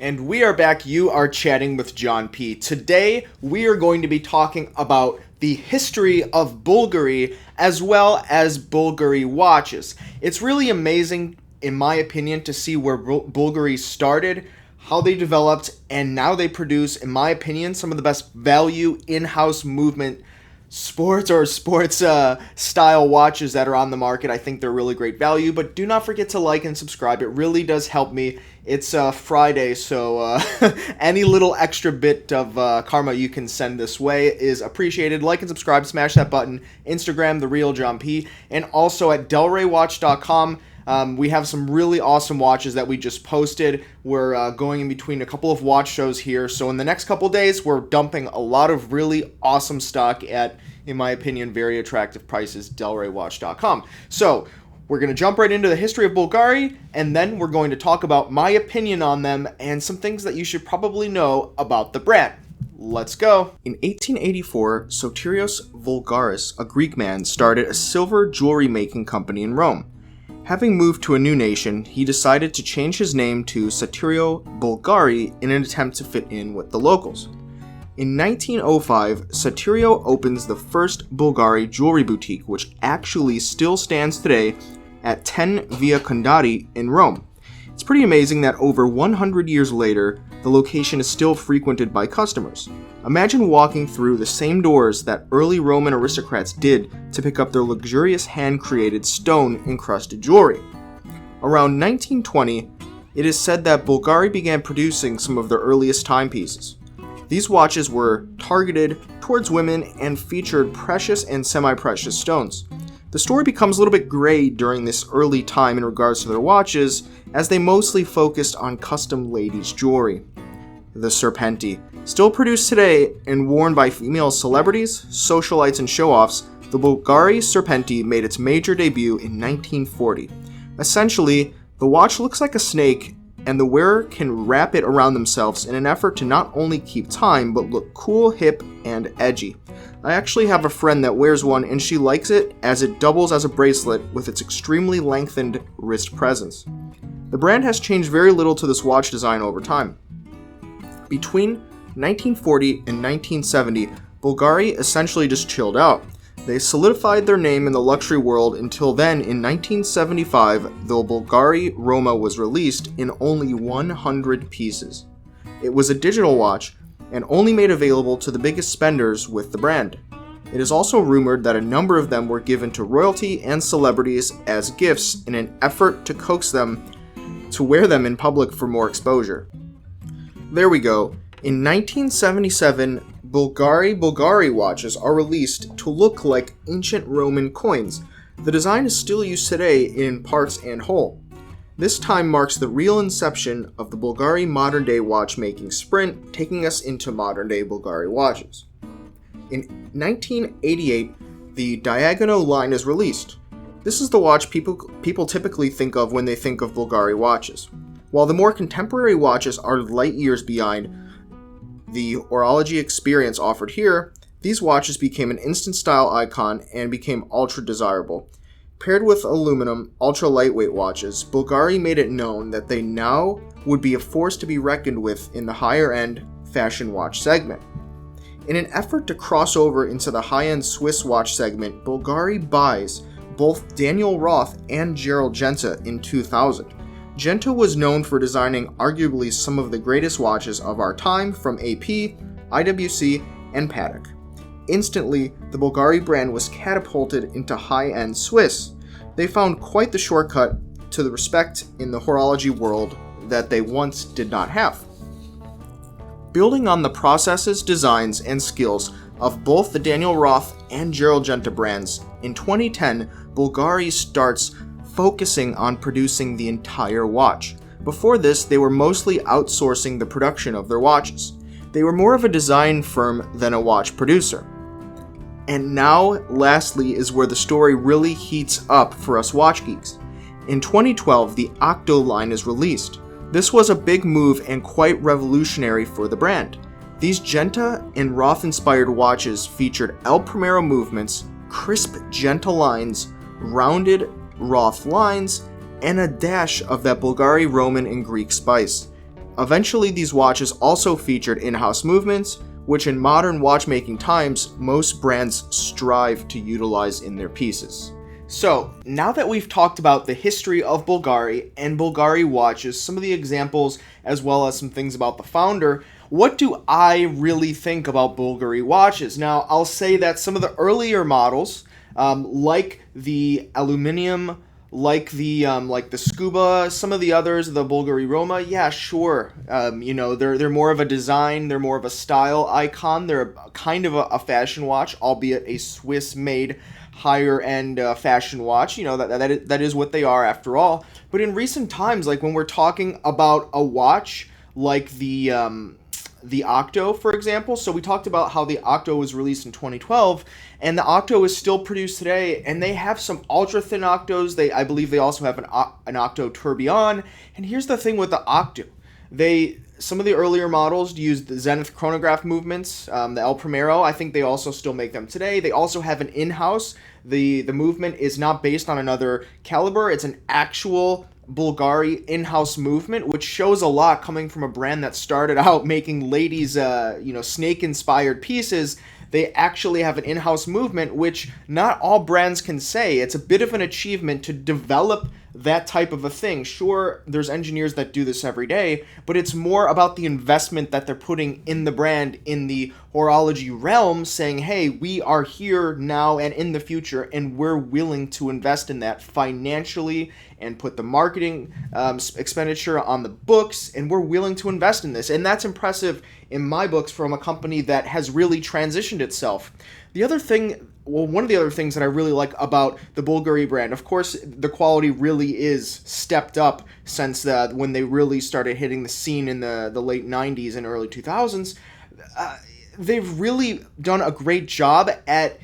And we are back. You are chatting with John P. Today, we are going to be talking about the history of Bulgari as well as Bulgari watches. It's really amazing, in my opinion, to see where Bulgari started, how they developed, and now they produce, in my opinion, some of the best value in-house movement sports style watches that are on the market. I think they're really great value, but do not forget to like and subscribe. It really does help me. It's Friday, so any little extra bit of karma you can send this way is appreciated. Like and subscribe, smash that button. Instagram, The Real John P. And also at delraywatch.com. We have some really awesome watches that we just posted. We're going in between a couple of watch shows here. So in the next couple days, we're dumping a lot of really awesome stock at, in my opinion, very attractive prices, delraywatch.com. So we're going to jump right into the history of Bulgari, and then we're going to talk about my opinion on them and some things that you should probably know about the brand. Let's go. In 1884, Sotirios Vulgaris, a Greek man, started a silver jewelry making company in Rome. Having moved to a new nation, he decided to change his name to Sotirio Bulgari in an attempt to fit in with the locals. In 1905, Sotirio opens the first Bulgari jewelry boutique, which actually still stands today at 10 Via Condati in Rome. It's pretty amazing that over 100 years later, the location is still frequented by customers. Imagine walking through the same doors that early Roman aristocrats did to pick up their luxurious hand-created stone-encrusted jewelry. Around 1920, it is said that Bulgari began producing some of their earliest timepieces. These watches were targeted towards women and featured precious and semi-precious stones. The story becomes a little bit gray during this early time in regards to their watches, as they mostly focused on custom ladies' jewelry. The Serpentine, still produced today and worn by female celebrities, socialites, and show-offs, the Bulgari Serpentine made its major debut in 1940. Essentially, the watch looks like a snake, and the wearer can wrap it around themselves in an effort to not only keep time, but look cool, hip, and edgy. I actually have a friend that wears one, and she likes it as it doubles as a bracelet with its extremely lengthened wrist presence. The brand has changed very little to this watch design over time. Between 1940 and 1970, Bulgari essentially just chilled out. They solidified their name in the luxury world until then in 1975, the Bulgari Roma was released in only 100 pieces. It was a digital watch and only made available to the biggest spenders with the brand. It is also rumored that a number of them were given to royalty and celebrities as gifts in an effort to coax them to wear them in public for more exposure. There we go. In 1977, Bulgari watches are released to look like ancient Roman coins. The design is still used today in parts and whole. This time marks the real inception of the Bulgari modern-day watchmaking sprint, taking us into modern-day Bulgari watches. In 1988, the Diagonal line is released. This is the watch people typically think of when they think of Bulgari watches. While the more contemporary watches are light years behind the horology experience offered here, these watches became an instant style icon and became ultra desirable. Paired with aluminum, ultra-lightweight watches, Bulgari made it known that they now would be a force to be reckoned with in the higher-end fashion watch segment. In an effort to cross over into the high-end Swiss watch segment, Bulgari buys both Daniel Roth and Gerald Genta in 2000. Genta was known for designing arguably some of the greatest watches of our time from AP, IWC, and Patek. Instantly, the Bulgari brand was catapulted into high-end Swiss. They found quite the shortcut to the respect in the horology world that they once did not have. Building on the processes, designs, and skills of both the Daniel Roth and Gerald Genta brands, in 2010, Bulgari starts focusing on producing the entire watch. Before this, they were mostly outsourcing the production of their watches. They were more of a design firm than a watch producer. And now, lastly, is where the story really heats up for us watch geeks. In 2012, the Octo Line is released. This was a big move and quite revolutionary for the brand. These Genta and Roth-inspired watches featured El Primero movements, crisp Genta lines, rounded Roth lines, and a dash of that Bulgari Roman and Greek spice. Eventually, these watches also featured in-house movements, which in modern watchmaking times, most brands strive to utilize in their pieces. So, now that we've talked about the history of Bulgari and Bulgari watches, some of the examples, as well as some things about the founder, what do I really think about Bulgari watches? Now, I'll say that some of the earlier models, like the aluminum, like the Scuba, some of the others, the Bulgari Roma, yeah, sure. They're more of a design, they're more of a style icon. They're kind of a fashion watch, albeit a Swiss-made higher end fashion watch. That is what they are after all. But in recent times, like when we're talking about a watch like the Octo, for example. So we talked about how the Octo was released in 2012, and the Octo is still produced today, and they have some ultra thin Octos. I believe they also have an Octo Tourbillon. And here's the thing with the Octo. Some of the earlier models used the Zenith chronograph movements, the El Primero. I think they also still make them today. They also have an in-house. The movement is not based on another caliber. It's an actual Bulgari in-house movement, which shows a lot coming from a brand that started out making ladies, snake-inspired pieces. They actually have an in-house movement, which not all brands can say. It's a bit of an achievement to develop that type of a thing. Sure, there's engineers that do this every day, but it's more about the investment that they're putting in the brand, in the horology realm, saying, hey, we are here now and in the future, and we're willing to invest in that financially and put the marketing expenditure on the books, and we're willing to invest in this. And that's impressive in my books from a company that has really transitioned itself. One of the other things that I really like about the Bulgari brand, of course, the quality really is stepped up since when they really started hitting the scene in the late 90s and early 2000s. They've really done a great job at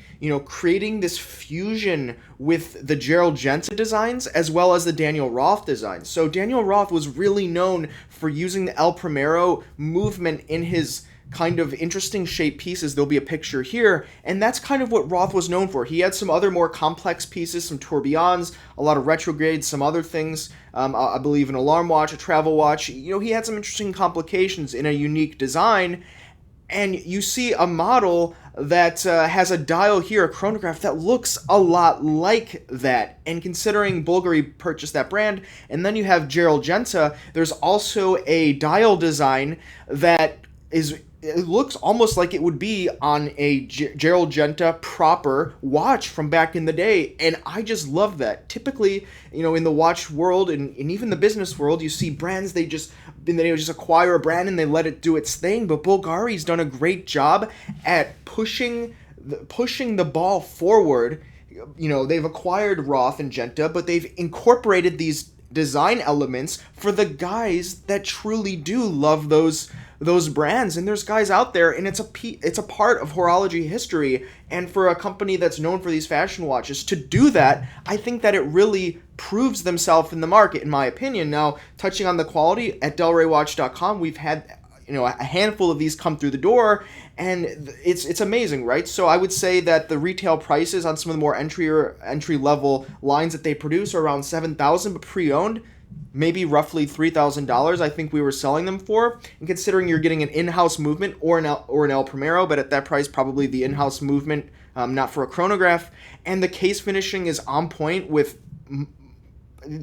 creating this fusion with the Gerald Genta designs as well as the Daniel Roth designs. So Daniel Roth was really known for using the El Primero movement in his kind of interesting shaped pieces. There'll be a picture here, and that's kind of what Roth was known for. He had some other more complex pieces, some tourbillons, a lot of retrogrades, some other things. I believe an alarm watch, a travel watch. He had some interesting complications in a unique design. And you see a model that has a dial here, a chronograph, that looks a lot like that. And considering Bulgari purchased that brand, and then you have Gerald Genta, there's also a dial design that it looks almost like it would be on a Gerald Genta proper watch from back in the day, and I just love that. Typically, in the watch world and even the business world, you see brands, they just acquire a brand and they let it do its thing, but Bulgari's done a great job at pushing the ball forward. They've acquired Roth and Genta, but they've incorporated these design elements for the guys that truly do love those brands. And there's guys out there, and it's a part of horology history. And for a company that's known for these fashion watches to do that, I think that it really proves themselves in the market, in my opinion. Now, touching on the quality, at delraywatch.com, we've had a handful of these come through the door, and it's amazing, right? So I would say that the retail prices on some of the more entry level lines that they produce are around $7,000, but pre-owned, maybe roughly $3,000. I think we were selling them for. And considering you're getting an in-house movement or an El Primero, but at that price, probably the in-house movement, not for a chronograph. And the case finishing is on point with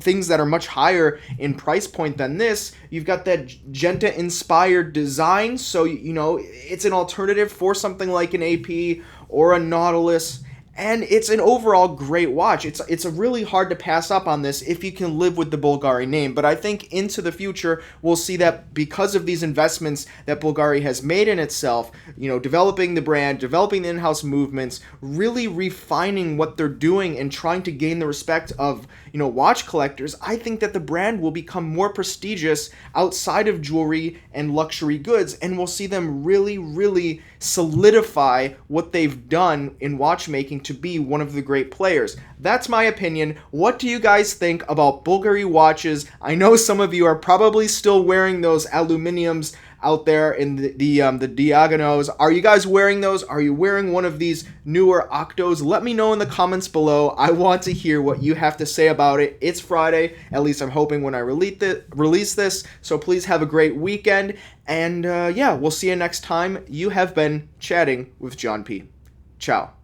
things that are much higher in price point than this. You've got that Genta inspired design, so it's an alternative for something like an AP or a Nautilus, and it's an overall great watch. It's a really hard to pass up on this if you can live with the Bulgari name. But I think into the future we'll see that because of these investments that Bulgari has made in itself, developing the brand, developing the in-house movements, really refining what they're doing and trying to gain the respect of watch collectors, I think that the brand will become more prestigious outside of jewelry and luxury goods, and we'll see them really, really solidify what they've done in watchmaking to be one of the great players. That's my opinion. What do you guys think about Bulgari watches? I know some of you are probably still wearing those aluminiums out there in the diagonals. Are you guys wearing those? Are you wearing one of these newer Octos? Let me know in the comments below. I want to hear what you have to say about it. It's Friday, at least I'm hoping, when I release this. So please have a great weekend. And yeah, we'll see you next time. You have been chatting with John P. Ciao.